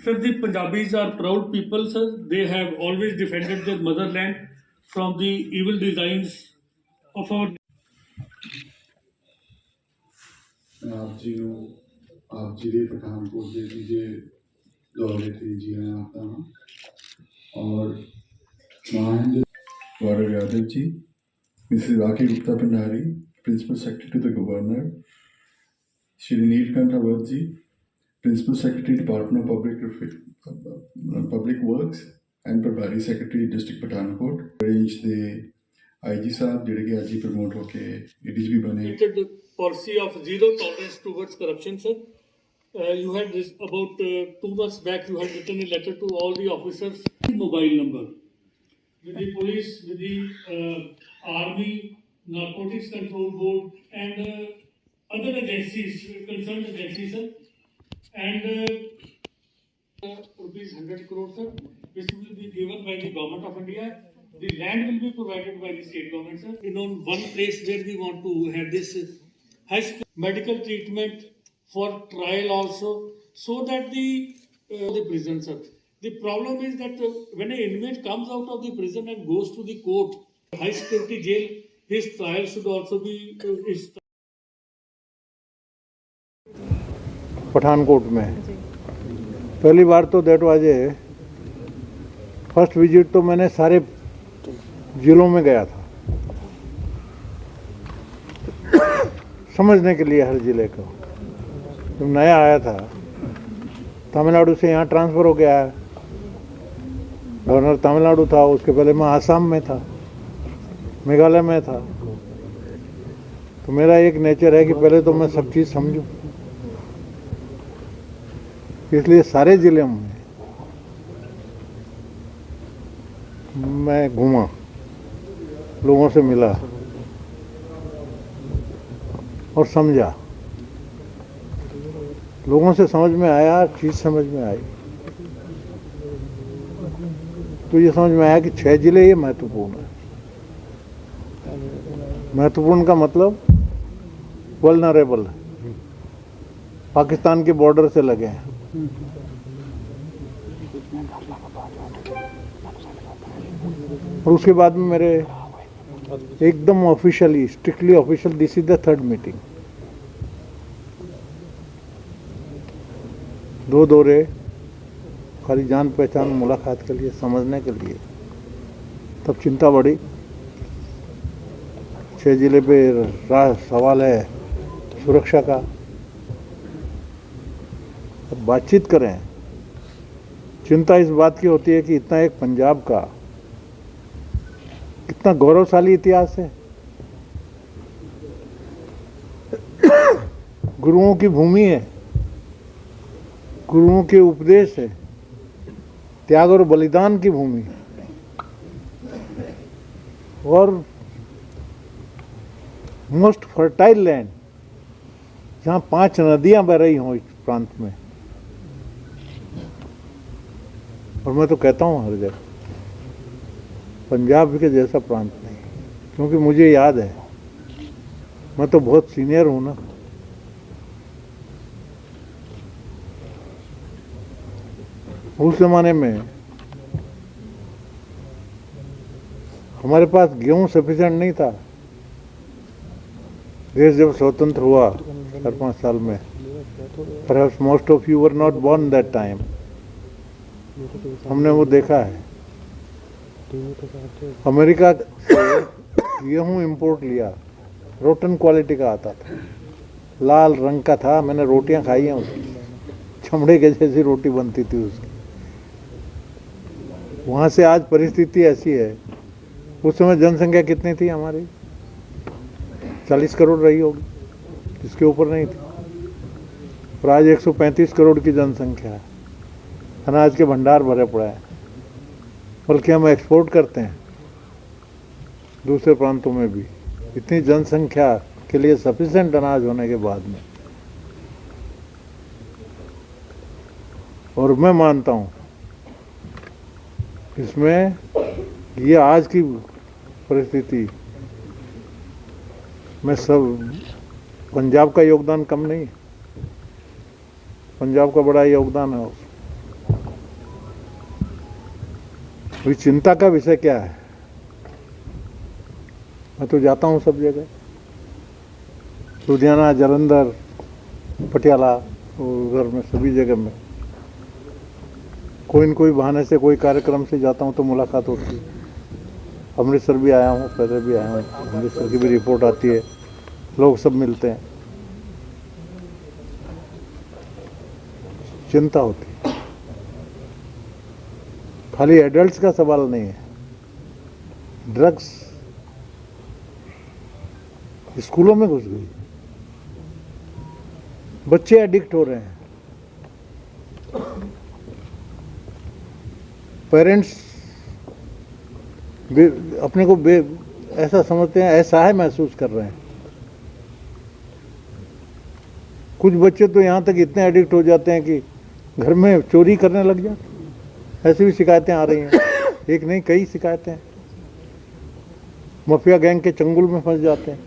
Sir, the Punjabis are proud people, sir. They have always defended their motherland from the evil designs of our. आप जी ਨੂੰ ਆਪ ਜੀ ਦੇ ਪਠਾਨਕੋਟ ਦੇ ਤੀਜੇ ਦੌਰੇ ਤੇ ਜੀ ਆਇਆਂ आता हूँ और Mahendra Gaurav Yadav ji, Mrs Rakhi Gupta Bhandari, principal secretary to the governor, Shri Neelkanth Rawat ji, principal secretary department of public works and प्रभारी सेक्रेटरी डिस्ट्रिक्ट पठानकोट रेंज के IG साहब जिहड़े कि अज ही प्रमोट होके ADGP बने। Policy of zero tolerance towards corruption, sir. You had this about 2 months back. You had written a letter to all the officers. Mobile number with the police, with the army, narcotics control board, and other agencies, concerned agencies, sir. And rupees 100 crore, sir, which will be given by the government of India. The land will be provided by the state government, sir. In on one place where we want to have this high medical treatment for trial also, so that the prison, sir. The problem is that when an inmate comes out of the prison and goes to the court, high security jail, his trial should also be. Pathankot में पहली बार तो that was a first visit, तो मैंने सारे जिलों में गया था समझने के लिए हर ज़िले को। जब नया आया था तमिलनाडु से यहाँ ट्रांसफ़र हो गया है, गवर्नर तमिलनाडु था, उसके पहले मैं आसाम में था, मेघालय में था। तो मेरा एक नेचर है कि पहले तो मैं सब चीज़ समझूं, इसलिए सारे ज़िले में मैं घूमा, लोगों से मिला और समझा। लोगों से समझ में आया, चीज़ समझ में आई, तो ये समझ में आया कि 6 जिले ये महत्वपूर्ण है। महत्वपूर्ण का मतलब वल्नरेबल है, पाकिस्तान के बॉर्डर से लगे हैं। और उसके बाद में मेरे एकदम officially, strictly official, this is the 3rd meeting. 2 दौरे खाली जान पहचान मुलाकात के लिए, समझने के लिए। तब चिंता बढ़ी। 6 जिले पे सवाल है सुरक्षा का। अब बातचीत करें, चिंता इस बात की होती है कि इतना एक पंजाब का कितना गौरवशाली इतिहास है, गुरुओं की भूमि है, गुरुओं के उपदेश है, त्याग और बलिदान की भूमि है, और मोस्ट फर्टाइल लैंड, जहाँ 5 नदियाँ बह रही हों इस प्रांत में। और मैं तो कहता हूँ हर जगह पंजाब के जैसा प्रांत नहीं, क्योंकि मुझे याद है, मैं तो बहुत सीनियर हूँ ना। उस जमाने में हमारे पास गेहूँ सफिशिएंट नहीं था। देश जब स्वतंत्र हुआ 4-5 साल में, perhaps most of you were not born that time, हमने वो देखा है। अमेरिका से गेहूँ इंपोर्ट लिया, रोटन क्वालिटी का आता था, लाल रंग का था। मैंने रोटियां खाई हैं उसकी, चमड़े के जैसी रोटी बनती थी उसकी। वहाँ से आज परिस्थिति ऐसी है। उस समय जनसंख्या कितनी थी हमारी? 40 करोड़ रही होगी, इसके ऊपर नहीं थी। और आज 135 करोड़ की जनसंख्या है। अनाज के भंडार भरे पड़े हैं, बल्कि हम एक्सपोर्ट करते हैं दूसरे प्रांतों में भी। इतनी जनसंख्या के लिए सफिशिएंट अनाज होने के बाद में। और मैं मानता हूँ इसमें ये आज की परिस्थिति में सब पंजाब का योगदान कम नहीं है, पंजाब का बड़ा योगदान है। अभी चिंता का विषय क्या है? मैं तो जाता हूँ सब जगह, लुधियाना, जालंधर, पटियाला, उधर में सभी जगह में कोई न कोई बहाने से, कोई कार्यक्रम से जाता हूँ तो मुलाकात होती है। अमृतसर भी आया हूँ, पहले भी आया हूँ, अमृतसर की भी रिपोर्ट आती है, लोग सब मिलते हैं, चिंता होती है। खाली एडल्ट्स का सवाल नहीं है, ड्रग्स स्कूलों में घुस गई, बच्चे एडिक्ट हो रहे हैं, पेरेंट्स अपने को ऐसा समझते हैं, ऐसा है महसूस कर रहे हैं। कुछ बच्चे तो यहाँ तक इतने एडिक्ट हो जाते हैं कि घर में चोरी करने लग जाते। ऐसी भी शिकायतें आ रही हैं, एक नहीं कई शिकायतें। माफिया गैंग के चंगुल में फंस जाते हैं,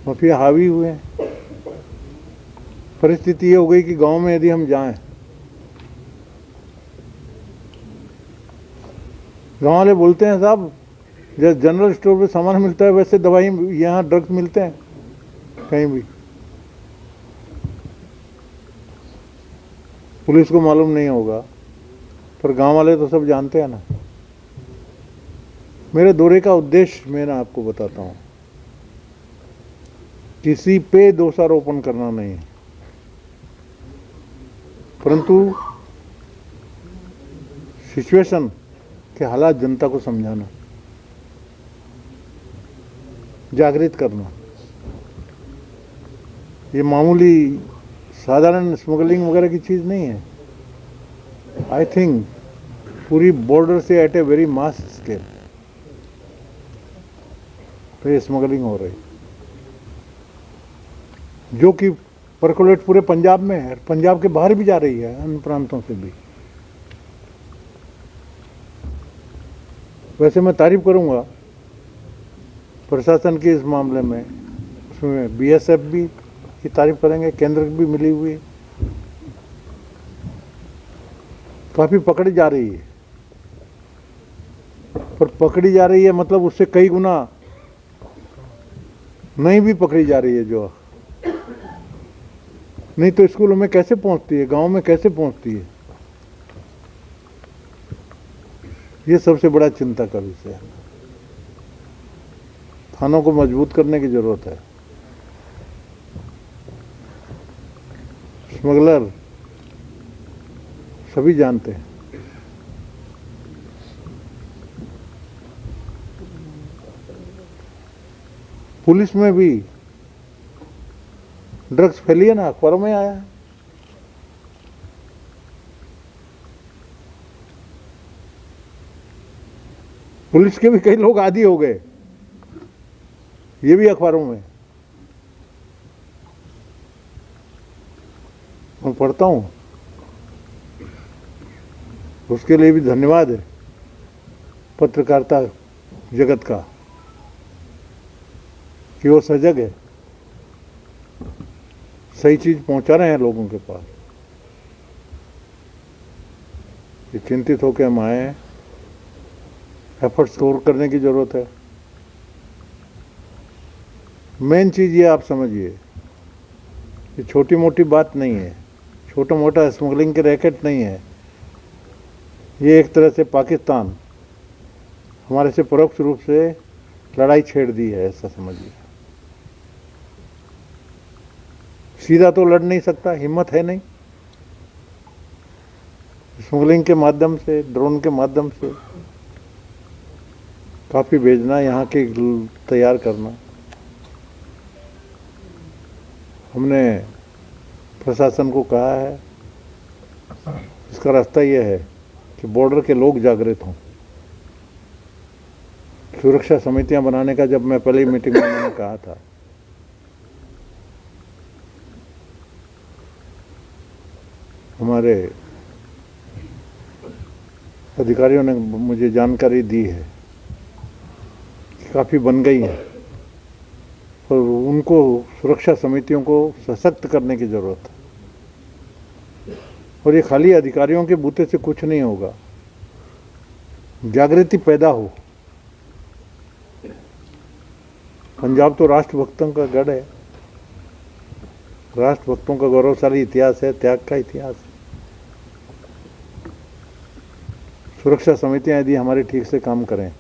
माफिया हावी हुए हैं। परिस्थिति ये हो गई कि गांव में यदि हम जाएं, गाँव वाले बोलते हैं साहब जैसे जनरल स्टोर पे सामान मिलता है वैसे दवाई यहाँ ड्रग्स मिलते हैं कहीं भी। पुलिस को मालूम नहीं होगा पर गांव वाले तो सब जानते हैं ना। मेरे दौरे का उद्देश्य मैं ना आपको बताता हूँ, किसी पे दोषारोपण करना नहीं है, परंतु सिचुएशन के हालात जनता को समझाना, जागृत करना। ये मामूली साधारण स्मगलिंग वगैरह की चीज़ नहीं है। आई थिंक पूरी बॉर्डर से at a very mass scale तो ये स्मगलिंग हो रही, जो कि परकोलेट पूरे पंजाब में है, पंजाब के बाहर भी जा रही है, अन्य प्रांतों से भी। वैसे मैं तारीफ करूंगा प्रशासन की इस मामले में, उसमें बीएसएफ भी की तारीफ करेंगे, केंद्र की भी मिली हुई, काफ़ी पकड़ी जा रही है। पर पकड़ी जा रही है मतलब उससे कई गुना नहीं भी पकड़ी जा रही है, जो नहीं तो स्कूलों में कैसे पहुंचती है, गांव में कैसे पहुंचती है। ये सबसे बड़ा चिंता का विषय है। थानों को मजबूत करने की जरूरत है। स्मगलर सभी जानते हैं, पुलिस में भी ड्रग्स फैली है ना, अखबारों में आया है। पुलिस के भी कई लोग आदी हो गए, ये भी अखबारों में मैं पढ़ता हूँ। उसके लिए भी धन्यवाद है पत्रकारिता जगत का कि वो सजग है, सही चीज पहुंचा रहे हैं लोगों के पास। ये चिंतित होकर हम आए हैं, एफर्ट्स और करने की जरूरत है। मेन चीज ये आप समझिए, ये छोटी मोटी बात नहीं है, छोटा मोटा स्मगलिंग के रैकेट नहीं है। ये एक तरह से पाकिस्तान हमारे से परोक्ष रूप से लड़ाई छेड़ दी है, ऐसा समझिए। सीधा तो लड़ नहीं सकता, हिम्मत है नहीं। स्मगलिंग के माध्यम से, ड्रोन के माध्यम से काफ़ी भेजना, यहाँ के तैयार करना। हमने प्रशासन को कहा है, इसका रास्ता यह है कि बॉर्डर के लोग जागृत हों। सुरक्षा समितियां बनाने का जब मैं पहली मीटिंग में मैंने कहा था, हमारे अधिकारियों ने मुझे जानकारी दी है कि काफ़ी बन गई हैं, पर उनको सुरक्षा समितियों को सशक्त करने की ज़रूरत है। और ये खाली अधिकारियों के बूते से कुछ नहीं होगा। जागृति पैदा हो। पंजाब तो राष्ट्रभक्तों का गढ़ है, राष्ट्रभक्तों का गौरवशाली इतिहास है, त्याग का इतिहास है। सुरक्षा समितियां यदि हमारे ठीक से काम करें,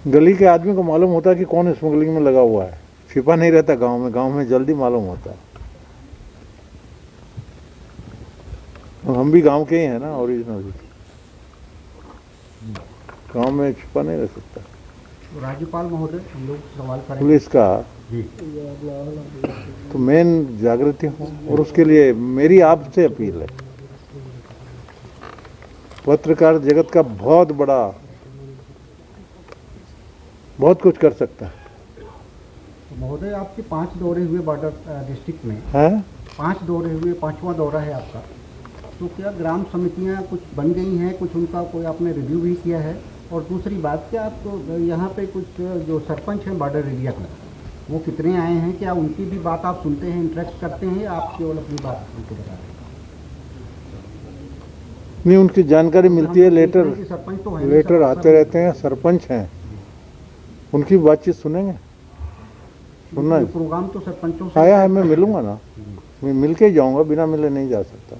गली के आदमी को मालूम होता है कि कौन स्मगलिंग में लगा हुआ है, छिपा नहीं रहता गांव में जल्दी मालूम होता है। और हम भी गांव के ही हैं ना, ओरिजिनल गांव में छिपा नहीं रह सकता। राज्यपाल महोदय, हम लोग सवाल करेंगे पुलिस का तो मेन जागृति हो, और उसके लिए मेरी आपसे अपील है, पत्रकार जगत का बहुत बड़ा, बहुत कुछ कर सकता है। महोदय, आपके 5 दौरे हुए बॉर्डर डिस्ट्रिक्ट में हैं? 5 दौरे हुए, 5वां दौरा है आपका, तो क्या ग्राम समितियां कुछ बन गई हैं, कुछ उनका कोई आपने रिव्यू भी किया है? और दूसरी बात, क्या आपको यहाँ पे कुछ जो सरपंच हैं बॉर्डर एरिया में, वो कितने आए हैं, क्या उनकी भी बात आप सुनते हैं, इंटरेक्ट करते हैं, या आप केवल अपनी बात उनको बता रहे हैं? नहीं, उनकी जानकारी मिलती है, सरपंच तो है, लेटर आते रहते हैं, सरपंच हैं, उनकी बातचीत सुनेंगे। सुनना है, प्रोग्राम तो सरपंचों से आया है, मैं मिलूंगा ना, मैं मिल के ही जाऊंगा, बिना मिले नहीं जा सकता।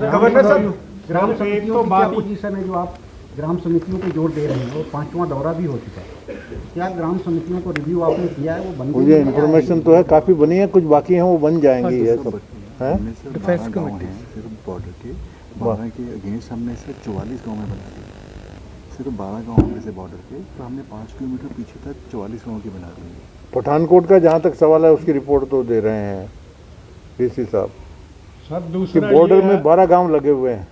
गवर्नर साहब, ग्राम समितियों की क्या पोजीशन है, जो आप ग्राम समितियों पे जोर दे रहे हैं, और 5वां दौरा भी हो चुका है, क्या ग्राम समितियों को रिव्यू आपने किया है, वो बन गई? मुझे इन्फॉर्मेशन तो है, काफ़ी बनी है, कुछ बाकी हैं, वो बन जाएंगी। ये सब है डिफेंस कमेटी सिर्फ बॉर्डर के 12 के अगेंस्ट हमने सिर्फ 44 गाँव में बना दी, सिर्फ 12 गाँव में से बॉर्डर के, तो हमने 5 किलोमीटर पीछे तक 44 गाँव की बना दी है। पठानकोट का जहाँ तक सवाल है, उसकी रिपोर्ट तो दे रहे हैं डीसी साहब। सर कि दूसरा बॉर्डर में 12 गांव लगे हुए हैं,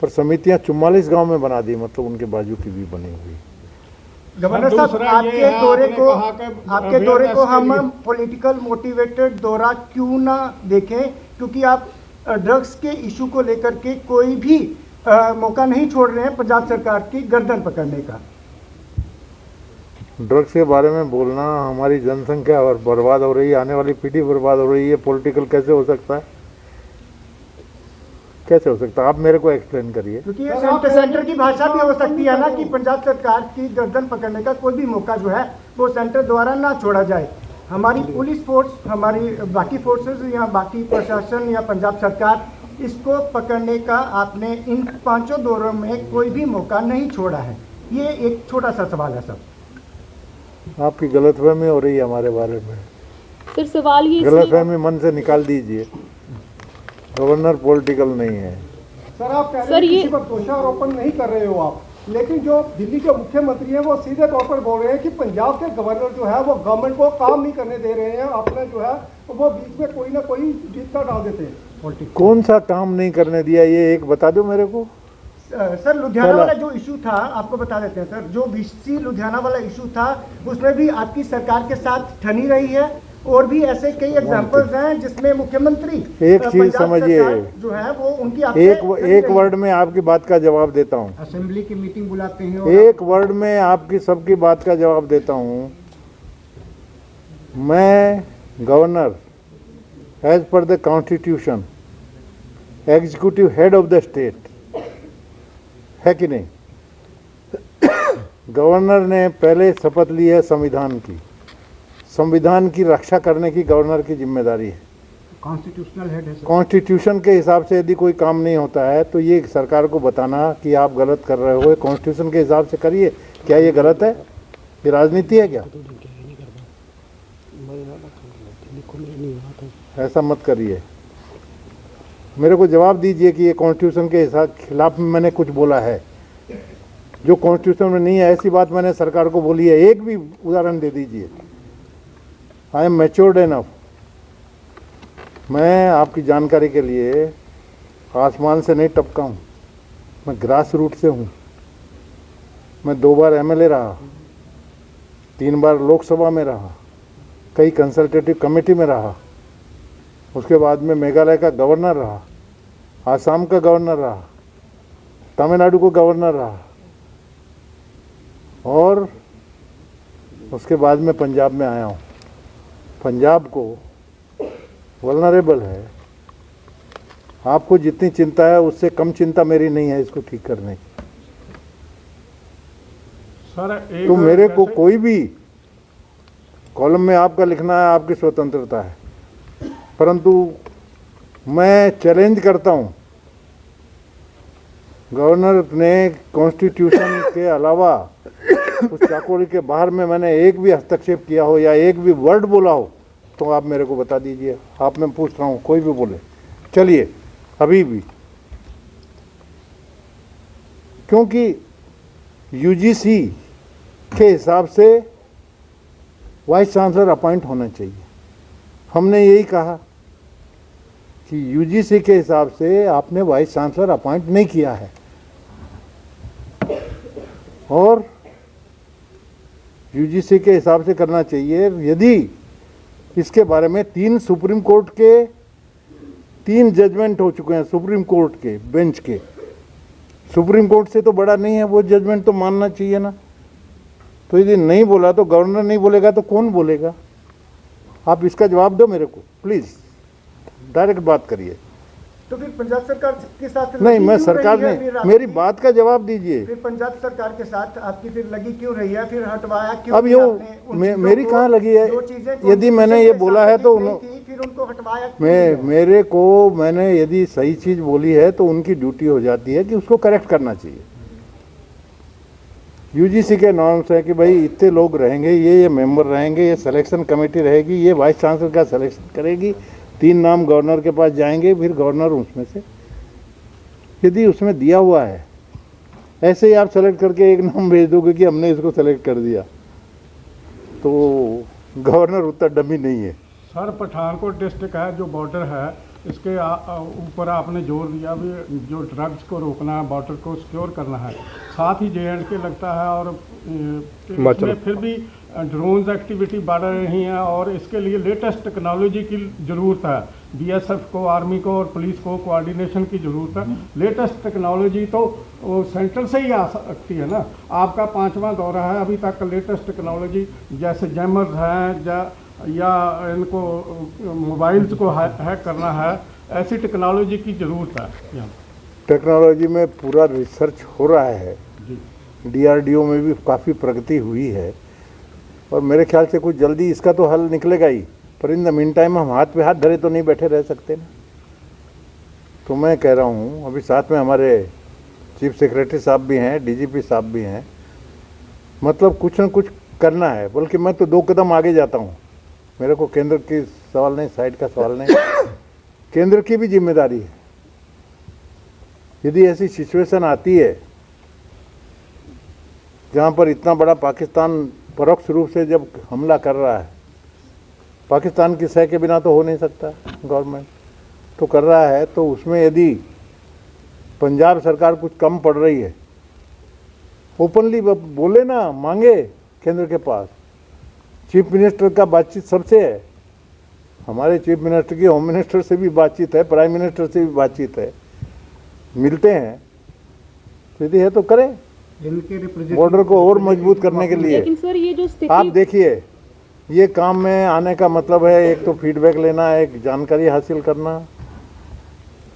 पर समितियां 44 गांव में बना दी, मतलब उनके बाजू की भी बनी हुई। गवर्नर साहब, आपके दौरे को हम पॉलिटिकल मोटिवेटेड दौरा क्यों ना देखें, क्योंकि आप ड्रग्स के इशू को लेकर के कोई भी मौका नहीं छोड़ रहे हैं पंजाब सरकार की गर्दन पकड़ने का। ड्रग्स के बारे में बोलना, हमारी जनसंख्या और बर्बाद हो रही है, आने वाली पीढ़ी बर्बाद हो रही है, पॉलिटिकल कैसे हो सकता है? कैसे हो सकता है? आप मेरे को एक्सप्लेन करिए। क्योंकि ये सेंटर की भाषा भी हो सकती है ना, कि पंजाब सरकार की गर्दन पकड़ने का कोई भी मौका जो है वो सेंटर द्वारा ना छोड़ा जाए। हमारी पुलिस फोर्स, हमारी बाकी फोर्सेस या बाकी प्रशासन या पंजाब सरकार, इसको पकड़ने का आपने इन 5 दौरों में कोई भी मौका नहीं छोड़ा है। ये एक छोटा सा सवाल है सर। आपकी गलतफहमी हो रही है हमारे बारे में। सर सवाल ये गलतफहमी मन से निकाल दीजिए, गवर्नर पॉलिटिकल नहीं है। सर आप कह रहे हैं किसी पर दोषारोपण नहीं कर रहे हो आप, लेकिन जो दिल्ली के मुख्यमंत्री हैं वो सीधे तौर पर बोल रहे हैं कि पंजाब के गवर्नर जो है वो गवर्नमेंट को काम नहीं करने दे रहे हैं, अपने जो है वो बीच में कोई ना कोई जीता डाल देते हैं। कौन सा काम नहीं करने दिया, ये एक बता दो मेरे को। सर लुधियाना वाला जो इशू था, आपको बता देते हैं सर, जो बीसी लुधियाना वाला इशू था, उसमें भी आपकी सरकार के साथ ठनी रही है, और भी ऐसे कई एग्जांपल्स हैं जिसमें मुख्यमंत्री एक चीज समझिए, जो है वो उनकी एक वर्ड में आपकी बात का जवाब देता हूँ। असेंबली की मीटिंग बुलाते हैं, एक वर्ड में आपकी सबकी बात का जवाब देता हूँ। मैं governor as per the constitution executive head of the state है कि नहीं? गवर्नर ने पहले शपथ ली है संविधान की, संविधान की रक्षा करने की गवर्नर की जिम्मेदारी है। कॉन्स्टिट्यूशनल हेड है। कॉन्स्टिट्यूशन के हिसाब से यदि कोई काम नहीं होता है तो ये सरकार को बताना कि आप गलत कर रहे हो, कॉन्स्टिट्यूशन के हिसाब से करिए। क्या ये गलत है? ये राजनीति है क्या? ऐसा मत करिए, मेरे को जवाब दीजिए कि ये कॉन्स्टिट्यूशन के हिसाब खिलाफ में मैंने कुछ बोला है जो कॉन्स्टिट्यूशन में नहीं है। ऐसी बात मैंने सरकार को बोली है, एक भी उदाहरण दे दीजिए। I am matured enough. मैं आपकी जानकारी के लिए आसमान से नहीं टपका हूँ, मैं ग्रास रूट से हूँ। मैं 2 बार एमएलए रहा, 3 बार लोकसभा में रहा, कई कंसल्टेटिव कमेटी में रहा, उसके बाद में मेघालय का गवर्नर रहा, आसाम का गवर्नर रहा, तमिलनाडु को गवर्नर रहा, और उसके बाद में पंजाब में आया हूँ। पंजाब को वल्नरेबल है, आपको जितनी चिंता है उससे कम चिंता मेरी नहीं है इसको ठीक करने की। सर एक तो मेरे को कोई भी कॉलम में आपका लिखना है, आपकी स्वतंत्रता है, परंतु मैं चैलेंज करता हूं, गवर्नर ने कॉन्स्टिट्यूशन के अलावा उस चाकोरी के बाहर में मैंने एक भी हस्तक्षेप किया हो या एक भी वर्ड बोला हो तो आप मेरे को बता दीजिए। आप मैं पूछ रहा हूं, कोई भी बोले चलिए अभी भी, क्योंकि यूजीसी के हिसाब से वाइस चांसलर अपॉइंट होना चाहिए। हमने यही कहा कि यूजीसी के हिसाब से आपने वाइस चांसलर अपॉइंट नहीं किया है और यूजीसी के हिसाब से करना चाहिए। यदि इसके बारे में 3 सुप्रीम कोर्ट के 3 जजमेंट हो चुके हैं, सुप्रीम कोर्ट के बेंच के, सुप्रीम कोर्ट से तो बड़ा नहीं है वो जजमेंट, तो मानना चाहिए ना। तो यदि नहीं बोला तो गवर्नर नहीं बोलेगा तो कौन बोलेगा? आप इसका जवाब दो मेरे को प्लीज़, डायरेक्ट बात करिए। तो फिर पंजाब सरकार के साथ नहीं, मैं क्यों सरकार रही है ने, फिर मेरी आपकी? बात का जवाब दीजिए। फिर पंजाब सरकार के साथ आपकी फिर लगी क्यों रही है, फिर हटवाया क्यों? अब नहीं यो आपने उन चीजों मेरी को, कहाँ लगी है? जो चीजें यदि मैंने ये बोला है तो फिर उनको हटवाया क्यों नहीं? मेरे को, मैंने यदि सही चीज़ बोली है तो उनकी ड्यूटी हो जाती है कि उसको करेक्ट करना चाहिए। यूजीसी के नॉर्म्स है कि भाई इतने लोग रहेंगे, ये मेंबर रहेंगे, ये सिलेक्शन कमेटी रहेगी, ये वाइस चांसलर का सिलेक्शन करेगी, 3 नाम गवर्नर के पास जाएंगे, फिर गवर्नर उसमें से यदि उसमें दिया हुआ है, ऐसे ही आप सेलेक्ट करके एक नाम भेज दोगे कि हमने इसको सेलेक्ट कर दिया, तो गवर्नर उतना डमी नहीं है। सर पठानकोट डिस्ट्रिक्ट है जो बॉर्डर है, इसके ऊपर आपने जोर दिया भी जो ड्रग्स को रोकना है, बॉर्डर को सिक्योर करना है, साथ ही JNK लगता है और इसमें फिर भी ड्रोन्स एक्टिविटी बढ़ रही हैं और इसके लिए लेटेस्ट टेक्नोलॉजी की ज़रूरत है। BSF को, आर्मी को और पुलिस को कोऑर्डिनेशन की ज़रूरत है। लेटेस्ट टेक्नोलॉजी तो वो सेंट्रल से ही आ सकती है ना। आपका 5वां दौरा है, अभी तक लेटेस्ट टेक्नोलॉजी जैसे जैमर्स हैं या इनको मोबाइल्स को हैक करना है, ऐसी टेक्नोलॉजी की ज़रूरत है यहाँ। टेक्नोलॉजी में पूरा रिसर्च हो रहा है जी। DRDO में भी काफ़ी प्रगति हुई है और मेरे ख्याल से कुछ जल्दी इसका तो हल निकलेगा ही, पर इन द मीन टाइम हम हाथ पे हाथ धरे तो नहीं बैठे रह सकते ना। तो मैं कह रहा हूँ, अभी साथ में हमारे चीफ सेक्रेटरी साहब भी हैं, DGP साहब भी हैं, मतलब कुछ न कुछ करना है। बल्कि मैं तो 2 कदम आगे जाता हूँ, मेरे को केंद्र की सवाल नहीं, साइड का सवाल नहीं, केंद्र की भी जिम्मेदारी है। यदि ऐसी सिचुएशन आती है जहाँ पर इतना बड़ा पाकिस्तान परोक्ष रूप से जब हमला कर रहा है, पाकिस्तान की सह के बिना तो हो नहीं सकता, गवर्नमेंट तो कर रहा है, तो उसमें यदि पंजाब सरकार कुछ कम पड़ रही है, ओपनली बोले ना, मांगे केंद्र के पास। चीफ मिनिस्टर का बातचीत सबसे है, हमारे चीफ मिनिस्टर की होम मिनिस्टर से भी बातचीत है, प्राइम मिनिस्टर से भी बातचीत है, मिलते हैं। तो यदि है तो करें बॉर्डर को और मजबूत करने के लिए। लेकिन सर ये जो स्थिति, आप देखिए, ये काम में आने का मतलब है एक तो फीडबैक लेना, एक जानकारी हासिल करना।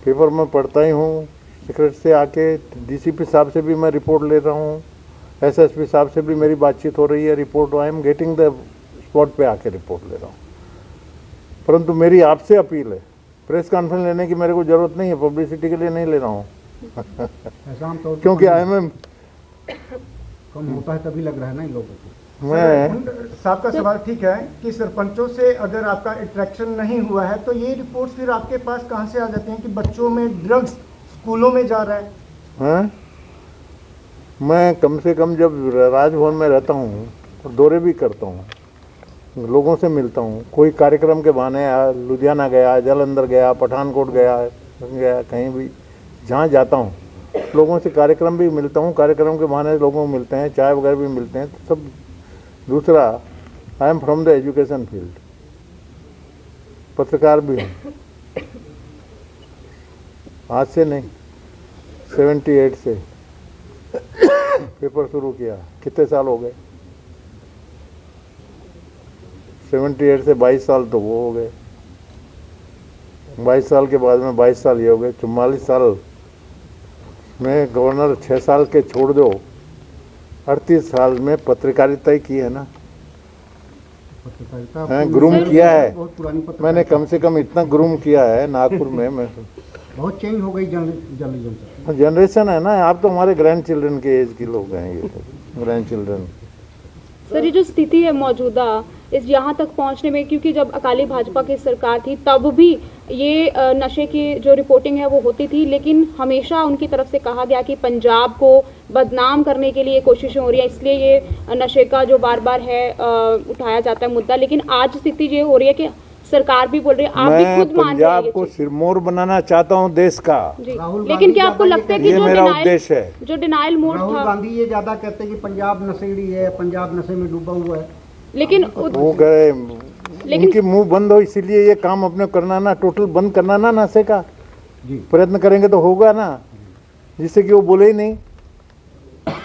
पेपर में पढ़ता ही हूँ, सेक्रेटरी से आके DCP साहब से भी मैं रिपोर्ट ले रहा हूँ, SSP साहब से भी मेरी बातचीत हो रही है, report I am getting the spot पे आके रिपोर्ट ले रहा हूँ। परंतु मेरी आपसे अपील है, प्रेस कॉन्फ्रेंस लेने की मेरे को ज़रूरत नहीं है, पब्लिसिटी के लिए नहीं ले रहा हूँ क्योंकि IMM कम होता है तभी लग रहा है ना इन लोगों को। मैं साहब का सवाल ठीक है कि सरपंचों से अगर आपका इंटरेक्शन नहीं हुआ है तो ये रिपोर्ट फिर आपके पास कहाँ से आ जाती हैं कि बच्चों में ड्रग्स स्कूलों में जा रहा है? हाँ, मैं कम से कम जब राजभवन में रहता हूँ और दौरे भी करता हूँ, लोगों से मिलता हूँ, कोई कार्यक्रम के बहाने लुधियाना गया, जालंधर गया, पठानकोट गया कहीं भी जहाँ जाता हूँ, लोगों से कार्यक्रम भी मिलता हूँ, कार्यक्रम के बहाने लोगों को मिलते हैं, चाय वगैरह भी मिलते हैं, तो सब। दूसरा, I am from the education field, पत्रकार भी हूँ, आज से नहीं 78 से पेपर शुरू किया, कितने साल हो गए? 78 से 22 साल तो वो हो गए। 22 साल के बाद में 22 साल ये हो गए, 44 साल में गवर्नर 6 साल के छोड़ दो, 38 साल में पत्रकारिता ही की है ना, ग्रूम किया है। बहुत पुरानी पत्रकारिता। मैंने कम से कम इतना ग्रूम किया है नागपुर में। मैं बहुत चेंज हो गई जर्नलिज्म। जनरेशन है ना, आप तो हमारे ग्रैंड चिल्ड्रन के एज के लोग हैं, ये ग्रैंड चिल्ड्रन। सर ये जो स्थिति है मौजूदा इस यहाँ तक पहुँचने में, क्योंकि जब अकाली भाजपा की सरकार थी तब भी ये नशे की जो रिपोर्टिंग है वो होती थी, लेकिन हमेशा उनकी तरफ से कहा गया कि पंजाब को बदनाम करने के लिए कोशिशें हो रही हैं, इसलिए ये नशे का जो बार बार है उठाया जाता है मुद्दा। लेकिन आज स्थिति ये हो रही है कि सरकार भी बोल रही है, आप भी मैं खुद मान रहे हैं पंजाब ये को चीज़। सिरमौर बनाना चाहता हूँ देश का, जी। राहुल लेकिन गांधी क्या आपको ज्यादा लगता है कि ये मेरा उद्देश्य है। जो डिनाइल मोड राहुल था, गांधी ये ज्यादा कहते हैं कि पंजाब नशेड़ी है, पंजाब नशे में डूबा हुआ है। लेकिन वो गए उनके मुंह बंद हो, इसीलिए ये काम अपने करना ना, टोटल बंद करना ना नशे का जी। प्रयत्न करेंगे तो होगा ना, जिससे कि वो बोले ही नहीं।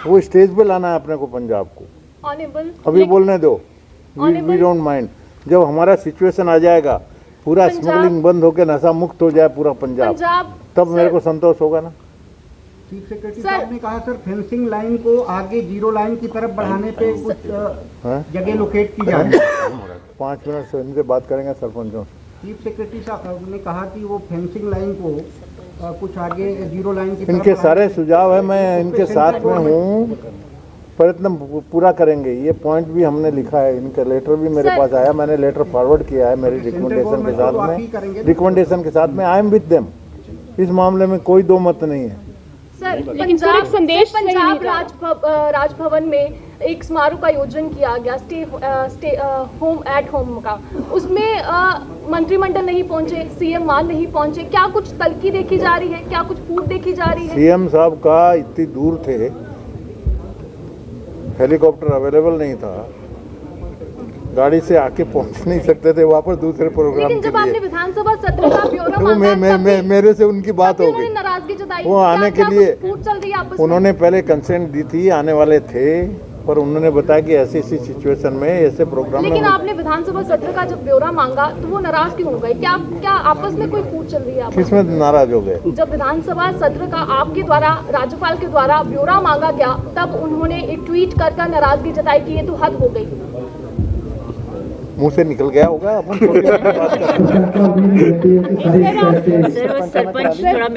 वो स्टेज पे लाना है अपने को पंजाब को, ऑनेबल अभी बोलने दो, वी डोंट माइंड। जब हमारा सिचुएशन आ जाएगा, पूरा स्मगलिंग बंद होकर नशा मुक्त हो जाए पूरा पंजाब, तब मेरे को संतोष होगा ना। चीफ सेक्रेटरी साहब ने कहा सर फेंसिंग लाइन को आगे जीरो लाइन की तरफ बढ़ाने पे कुछ जगह लोकेट की जा रही है। 5 मिनट से इनसे बात करेंगे सरपंचों से। चीफ सेक्रेटरी साहब ने कहा कि वो फेंसिंग लाइन को कुछ आगे जीरो लाइन की तरफ इनके बढ़ाने सारे पे- सुझाव है, मैं इनके साथ में हूँ, प्रयत्न पूरा करेंगे। ये पॉइंट भी हमने लिखा है, इनका लेटर भी मेरे पास आया, मैंने लेटर फॉरवर्ड किया है मेरी रिकमेंडेशन के साथ में, रिकमेंडेशन के साथ में। आई एम विद देम, इस मामले में कोई दो मत नहीं है। सर लेकिन सर एक संदेश पंजाब राजभवन में एक समारोह का आयोजन किया गया स्टे होम एट होम का, उसमें मंत्रिमंडल नहीं पहुंचे, सीएम मान नहीं पहुंचे, क्या कुछ तलखी देखी जा रही है, क्या कुछ फूट देखी जा रही है? सीएम साहब का इतनी दूर थे, हेलीकॉप्टर अवेलेबल नहीं था, गाड़ी से आके पहुंच नहीं सकते थे वापस दूसरे प्रोग्राम लेकिन के जब आपने लिए। विधानसभा सत्र का ब्यौरा तो मांगा मेरे से उनकी बात हो उन्होंने गई, नाराजगी जताई, वो आने के लिए फूट चल रही है आपस में? उन्होंने पहले कंसेंट दी थी, आने वाले थे, पर उन्होंने बताया कि ऐसी ऐसी सिचुएशन में ऐसे प्रोग्राम लेकिन में। आपने विधानसभा सत्र का जब ब्यौरा मांगा तो वो नाराज क्यों हो गए? क्या आपस में कोई फूट चल रही है आपस में? किसमें नाराज हो गए? जब विधानसभा सत्र का आपके द्वारा राज्यपाल के द्वारा ब्यौरा मांगा गया तब उन्होंने एक ट्वीट कर नाराजगी जताई कि ये तो हद हो गई। मुंह से निकल गया होगा, अपन छोटी बात कर रहे हैं। सरपंच थोड़ा